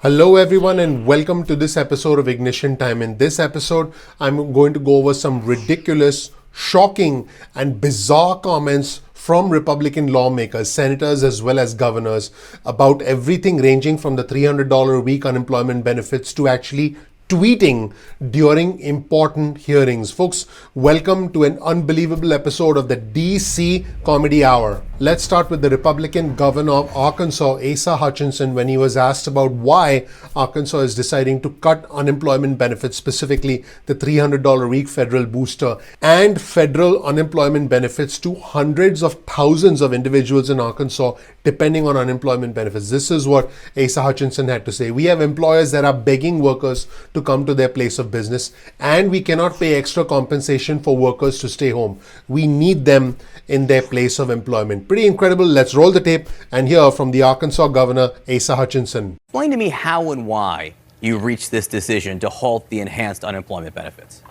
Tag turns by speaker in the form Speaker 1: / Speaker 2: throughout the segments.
Speaker 1: Hello everyone and welcome to this episode of Ignition Time. In this episode, I'm going to go over some ridiculous, shocking and bizarre comments from Republican lawmakers, senators as well as governors about everything ranging from the $300 a week unemployment benefits to actually tweeting during important hearings. Folks, welcome to an unbelievable episode of the DC Comedy Hour. Let's start with the Republican governor of Arkansas, Asa Hutchinson, when he was asked about why Arkansas is deciding to cut unemployment benefits, specifically the $300 a week federal booster and federal unemployment benefits to hundreds of thousands of individuals in Arkansas, depending on unemployment benefits. This is what Asa Hutchinson had to say. We have employers that are begging workers to come to their place of business, and we cannot pay extra compensation for workers to stay home. We need them in their place of employment. Pretty incredible. Let's roll the tape and hear from the Arkansas governor, Asa Hutchinson.
Speaker 2: Explain to me how and why you reached this decision to halt the enhanced unemployment benefits.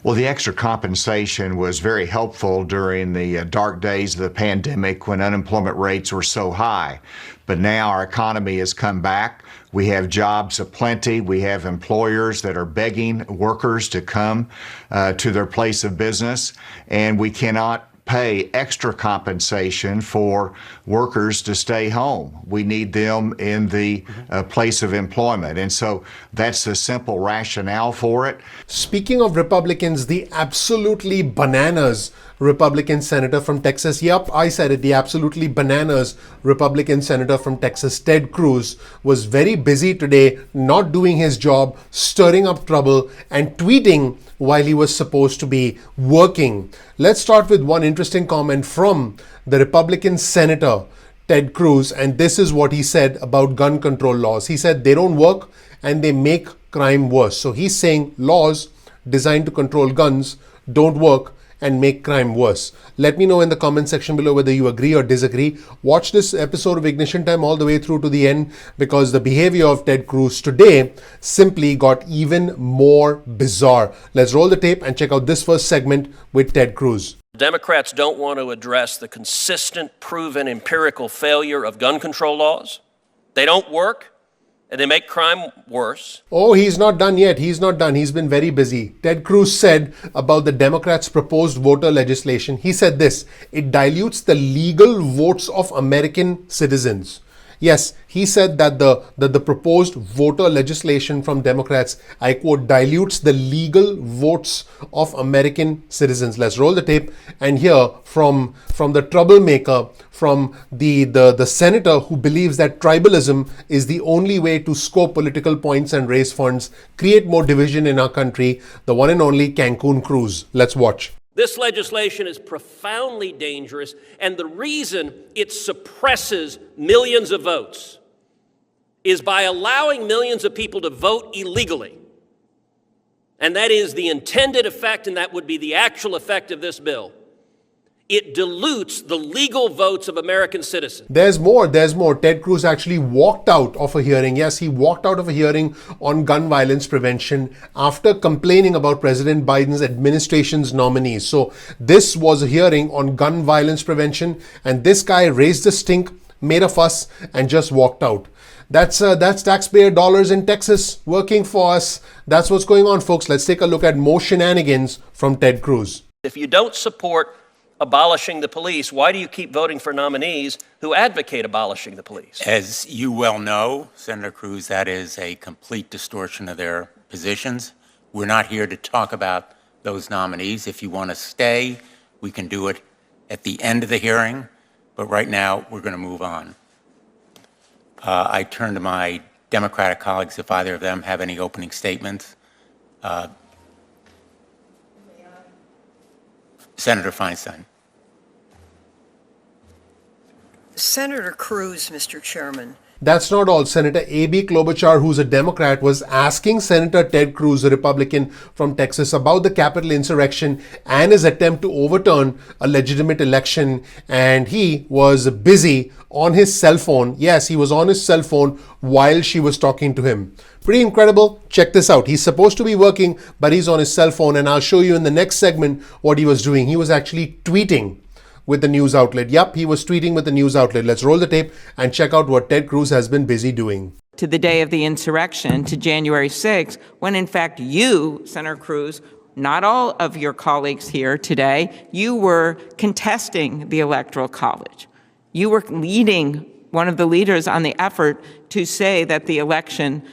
Speaker 3: Well, the extra compensation was very helpful during the dark days of the pandemic when unemployment rates were so high. But now our economy has come back. We have jobs aplenty. We have employers that are begging workers to come to their place of business, and we cannot pay extra compensation for workers to stay home. We need them in the place of employment. And so that's the simple rationale for it.
Speaker 1: Speaking of Republicans, the absolutely bananas Republican senator from Texas, yep, I said it, the absolutely bananas Republican senator from Texas, Ted Cruz, was very busy today, not doing his job, stirring up trouble and tweeting while he was supposed to be working. Let's start with one interesting comment from the Republican senator, Ted Cruz, and this is what he said about gun control laws. He said they don't work and they make crime worse. So he's saying laws designed to control guns don't work and make crime worse. Let me know in the comment section below whether you agree or disagree. Watch this episode of Ignition Time all the way through to the end, because the behavior of Ted Cruz today simply got even more bizarre. Let's roll the tape and check out this first segment with Ted Cruz.
Speaker 4: Democrats don't want to address the consistent, proven, empirical failure of gun control laws. They don't work, and they make crime worse.
Speaker 1: Oh, he's not done yet. He's not done. He's been very busy. Ted Cruz said about the Democrats' proposed voter legislation, he said this: it dilutes the legal votes of American citizens. Yes, he said that the proposed voter legislation from Democrats, I quote, dilutes the legal votes of American citizens. Let's roll the tape and hear from the troublemaker, from the senator who believes that tribalism is the only way to score political points and raise funds, create more division in our country, the one and only Cancun Cruz. Let's watch.
Speaker 4: This legislation is profoundly dangerous, and the reason it suppresses millions of votes is by allowing millions of people to vote illegally. And that is the intended effect, and that would be the actual effect of this bill. It dilutes the legal votes of American citizens.
Speaker 1: There's more. Ted Cruz actually walked out of a hearing. Yes, he walked out of a hearing on gun violence prevention after complaining about President Biden's administration's nominees. So this was a hearing on gun violence prevention, and this guy raised a stink, made a fuss, and just walked out. That's taxpayer dollars in Texas working for us. That's what's going on, folks. Let's take a look at more shenanigans from Ted Cruz.
Speaker 4: If you don't support abolishing the police, why do you keep voting for nominees who advocate abolishing the police?
Speaker 5: As you well know, Senator Cruz, that is a complete distortion of their positions. We're not here to talk about those nominees. If you want to stay, we can do it at the end of the hearing, but right now we're going to move on. I turn to my Democratic colleagues if either of them have any opening statements. Senator Feinstein.
Speaker 6: Senator Cruz, Mr. Chairman.
Speaker 1: That's not all. Senator A.B. Klobuchar, who's a Democrat, was asking Senator Ted Cruz, a Republican from Texas, about the Capitol insurrection and his attempt to overturn a legitimate election. And he was busy on his cell phone. Yes, he was on his cell phone while she was talking to him. Pretty incredible. Check this out. He's supposed to be working, but he's on his cell phone. And I'll show you in the next segment what he was doing. He was actually tweeting with the news outlet. Yup, he was tweeting with the news outlet. Let's roll the tape and check out what Ted Cruz has been busy doing.
Speaker 7: To the day of the insurrection, to January 6th, when in fact you, Senator Cruz, not all of your colleagues here today, you were contesting the Electoral College. You were leading, one of the leaders on the effort to say that the election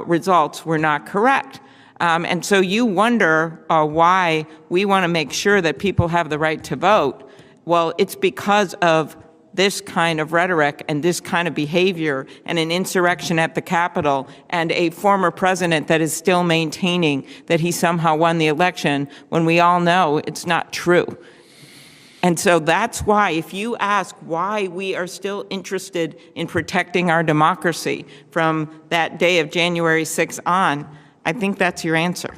Speaker 7: results were not correct. And so you wonder why we want to make sure that people have the right to vote. Well, it's because of this kind of rhetoric and this kind of behavior and an insurrection at the Capitol and a former president that is still maintaining that he somehow won the election when we all know it's not true. And so that's why, if you ask why we are still interested in protecting our democracy from that day of January 6th on, I think that's your answer.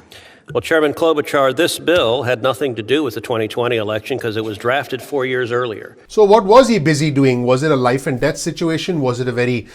Speaker 4: Well, Chairman Klobuchar, this bill had nothing to do with the 2020 election because it was drafted 4 years earlier.
Speaker 1: So what was he busy doing? Was it a life and death situation? Was it a very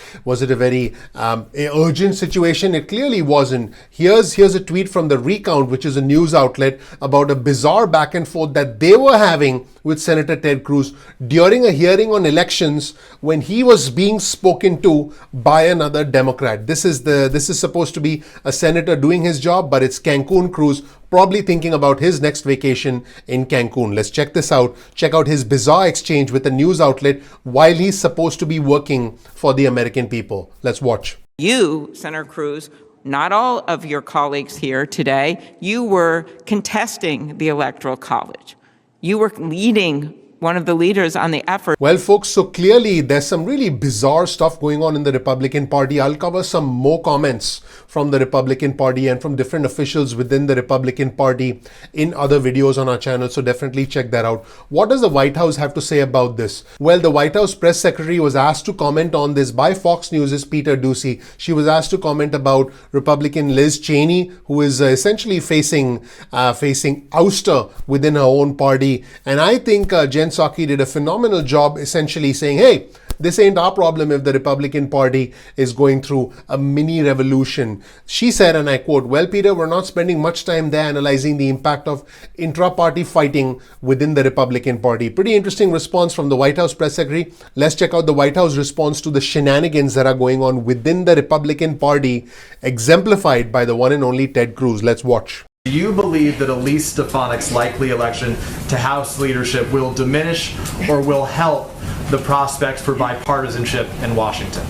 Speaker 1: urgent situation? It clearly wasn't. Here's a tweet from the Recount, which is a news outlet, about a bizarre back and forth that they were having with Senator Ted Cruz during a hearing on elections when he was being spoken to by another Democrat. This is supposed to be a senator doing his job, but it's Cancun Cruz probably thinking about his next vacation in Cancun. Let's check this out. Check out his bizarre exchange with a news outlet while he's supposed to be working for the American people. Let's watch.
Speaker 7: You, Senator Cruz, not all of your colleagues here today, you were contesting the Electoral College. You were leading, one of the leaders on the effort.
Speaker 1: Well, folks, so clearly there's some really bizarre stuff going on in the Republican Party. I'll cover some more comments from the Republican Party and from different officials within the Republican Party in other videos on our channel, so definitely check that out. What does the White House have to say about this? Well, the White House press secretary was asked to comment on this by Fox News' Peter Doocy. She was asked to comment about Republican Liz Cheney, who is essentially facing ouster within her own party. And I think Jen Psaki did a phenomenal job essentially saying, hey, this ain't our problem if the Republican Party is going through a mini revolution. She said, and I quote, well, Peter, we're not spending much time there analyzing the impact of intra-party fighting within the Republican Party. Pretty interesting response from the White House press secretary. Let's check out the White House response to the shenanigans that are going on within the Republican Party, exemplified by the one and only Ted Cruz. Let's watch.
Speaker 8: Do you believe that Elise Stefanik's likely election to House leadership will diminish or will help the prospects for bipartisanship in Washington?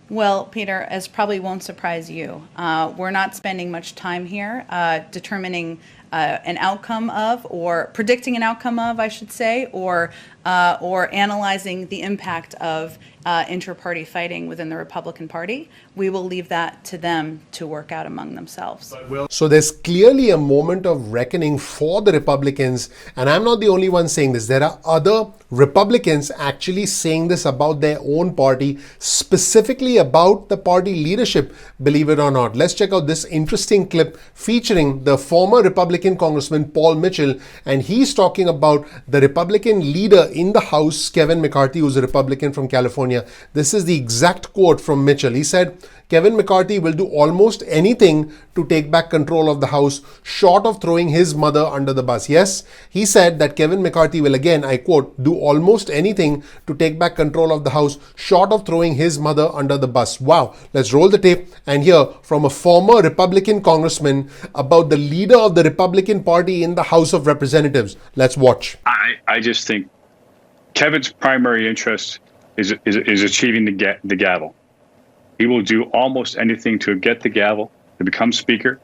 Speaker 9: Well, Peter, as probably won't surprise you, we're not spending much time here determining an outcome of, or predicting an outcome of, I should say, or analyzing the impact of inter-party fighting within the Republican Party. We will leave that to them to work out among themselves.
Speaker 1: So there's clearly a moment of reckoning for the Republicans, and I'm not the only one saying this. There are other Republicans actually saying this about their own party, specifically about the party leadership, believe it or not. Let's check out this interesting clip featuring the former Republican Congressman Paul Mitchell, and he's talking about the Republican leader in the House, Kevin McCarthy, who's a Republican from California. This is the exact quote from Mitchell. He said, Kevin McCarthy will do almost anything to take back control of the House, short of throwing his mother under the bus. Yes, he said that Kevin McCarthy will, again, I quote, do almost anything to take back control of the House, short of throwing his mother under the bus. Wow. Let's roll the tape and hear from a former Republican congressman about the leader of the Republican Party in the House of Representatives. Let's watch.
Speaker 10: I just think Kevin's primary interest is achieving the gavel. He will do almost anything to get the gavel, to become speaker,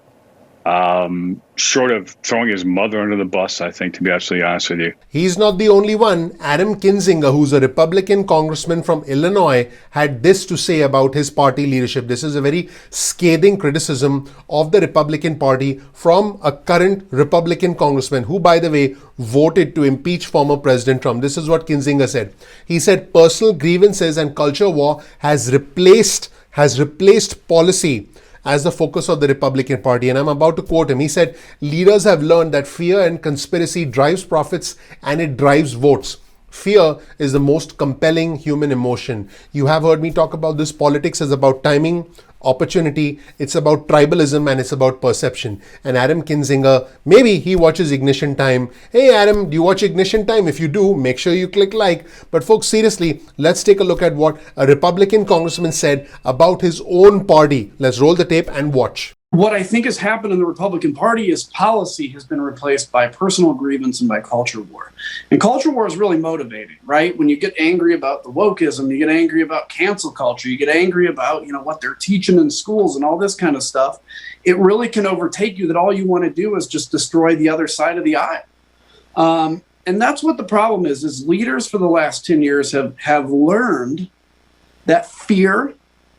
Speaker 10: short of throwing his mother under the bus, I think, to be absolutely honest with you.
Speaker 1: He's not the only one. Adam Kinzinger, who's a Republican congressman from Illinois, had this to say about his party leadership. This is a very scathing criticism of the Republican Party from a current Republican congressman who, by the way, voted to impeach former President Trump. This is what Kinzinger said. He said, personal grievances and culture war has replaced policy as the focus of the Republican Party. And I'm about to quote him. He said, leaders have learned that fear and conspiracy drives profits and it drives votes. Fear is the most compelling human emotion. You have heard me talk about this. Politics is about timing. opportunity, it's about tribalism, and it's about perception. And Adam Kinzinger, maybe he watches Ignition Time. Hey Adam, do you watch Ignition Time? If you do, make sure you click like. But folks, seriously, let's take a look at what a Republican congressman said about his own party. Let's roll the tape and watch.
Speaker 11: What I think has happened in the Republican Party is policy has been replaced by personal grievance and by culture war. And culture war is really motivating, right? When you get angry about the wokeism, you get angry about cancel culture, you get angry about, what they're teaching in schools and all this kind of stuff. It really can overtake you that all you want to do is just destroy the other side of the aisle. And that's what the problem is leaders for the last 10 years have learned that fear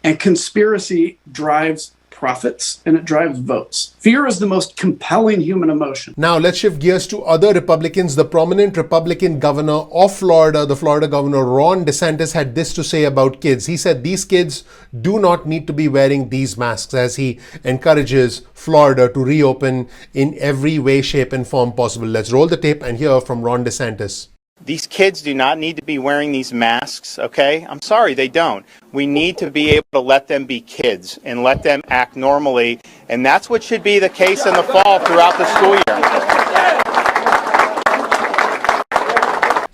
Speaker 11: and conspiracy drives profits and it drives votes. Fear is the most compelling human emotion.
Speaker 1: Now let's shift gears to other Republicans. The prominent Republican governor of Florida, the Florida governor Ron DeSantis, had this to say about kids. He said these kids do not need to be wearing these masks, as he encourages Florida to reopen in every way, shape and form possible. Let's roll the tape and hear from Ron DeSantis.
Speaker 12: These kids do not need to be wearing these masks, okay? I'm sorry, they don't. We need to be able to let them be kids and let them act normally, and that's what should be the case in the fall throughout the school year.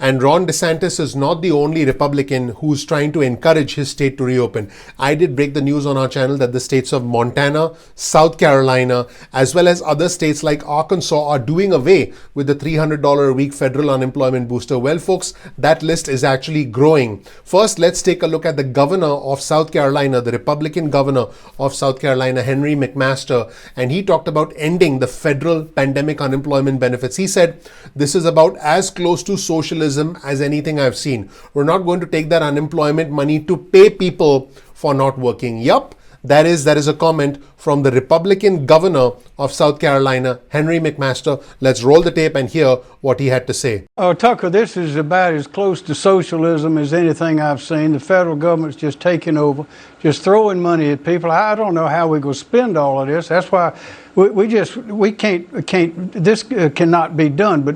Speaker 1: And Ron DeSantis is not the only Republican who's trying to encourage his state to reopen. I did break the news on our channel that the states of Montana, South Carolina, as well as other states like Arkansas are doing away with the $300 a week federal unemployment booster. Well, folks, that list is actually growing. First, let's take a look at the governor of South Carolina, the Republican governor of South Carolina, Henry McMaster, and he talked about ending the federal pandemic unemployment benefits. He said, this is about as close to socialism as anything I've seen. We're not going to take that unemployment money to pay people for not working. Yup, that is a comment from the Republican governor of South Carolina, Henry McMaster. Let's roll the tape and hear what he had to say.
Speaker 13: Tucker, this is about as close to socialism as anything I've seen. The federal government's just taking over, just throwing money at people. I don't know how we're going to spend all of this. That's why we can't. This cannot be done. But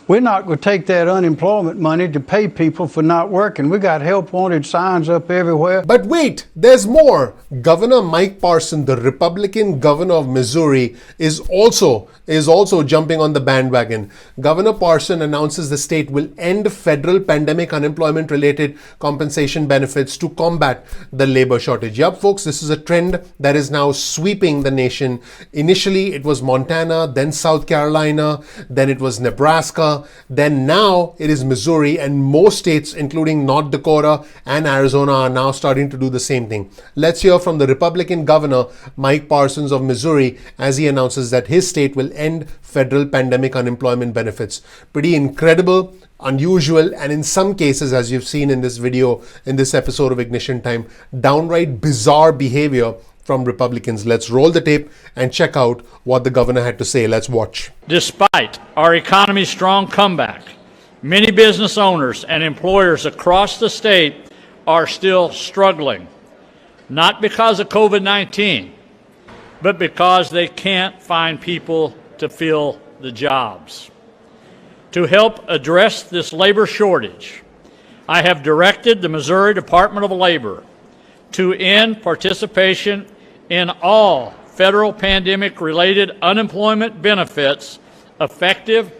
Speaker 13: we're not going to take that unemployment money to pay people for not working. We got help wanted signs up everywhere.
Speaker 1: But wait, there's more. Governor Mike Parson, the Republican governor of Missouri, is also jumping on the bandwagon. Governor Parson announces the state will end federal pandemic unemployment related compensation benefits to combat the labor shortage. Yup, folks, this is a trend that is now sweeping the nation. Initially, it was Montana, then South Carolina, then it was Nebraska, then now it is Missouri, and most states, including North Dakota and Arizona, are now starting to do the same thing. Let's hear from the Republican governor, Mike Parsons of Missouri, as he announces that his state will end federal pandemic unemployment benefits. Pretty incredible, unusual, and in some cases, as you've seen in this video, in this episode of Ignition Time, downright bizarre behavior from Republicans. Let's roll the tape and check out what the governor had to say. Let's watch.
Speaker 14: Despite our economy's strong comeback, many business owners and employers across the state are still struggling, not because of COVID-19, but because they can't find people to fill the jobs. To help address this labor shortage, I have directed the Missouri Department of Labor to end participation in all federal pandemic-related unemployment benefits effective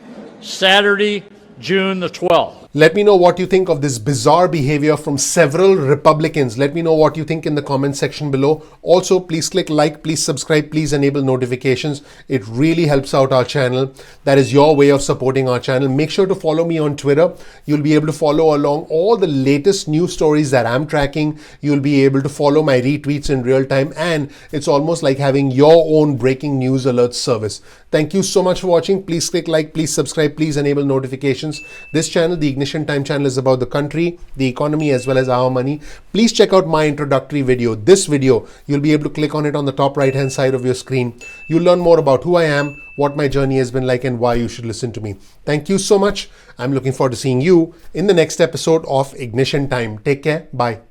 Speaker 14: Saturday, June the 12th.
Speaker 1: Let me know what you think of this bizarre behavior from several Republicans. Let me know what you think in the comment section below. Also, please click like, please subscribe, please enable notifications. It really helps out our channel. That is your way of supporting our channel. Make sure to follow me on Twitter. You'll be able to follow along all the latest news stories that I'm tracking. You'll be able to follow my retweets in real time, and it's almost like having your own breaking news alert service. Thank you so much for watching. Please click like, please subscribe, please enable notifications. This channel, the Ignition Time channel, is about the country, the economy, as well as our money. Please check out my introductory video. This video, you'll be able to click on it on the top right hand side of your screen. You'll learn more about who I am, what my journey has been like, and why you should listen to me. Thank you so much. I'm looking forward to seeing you in the next episode of Ignition Time. Take care. Bye.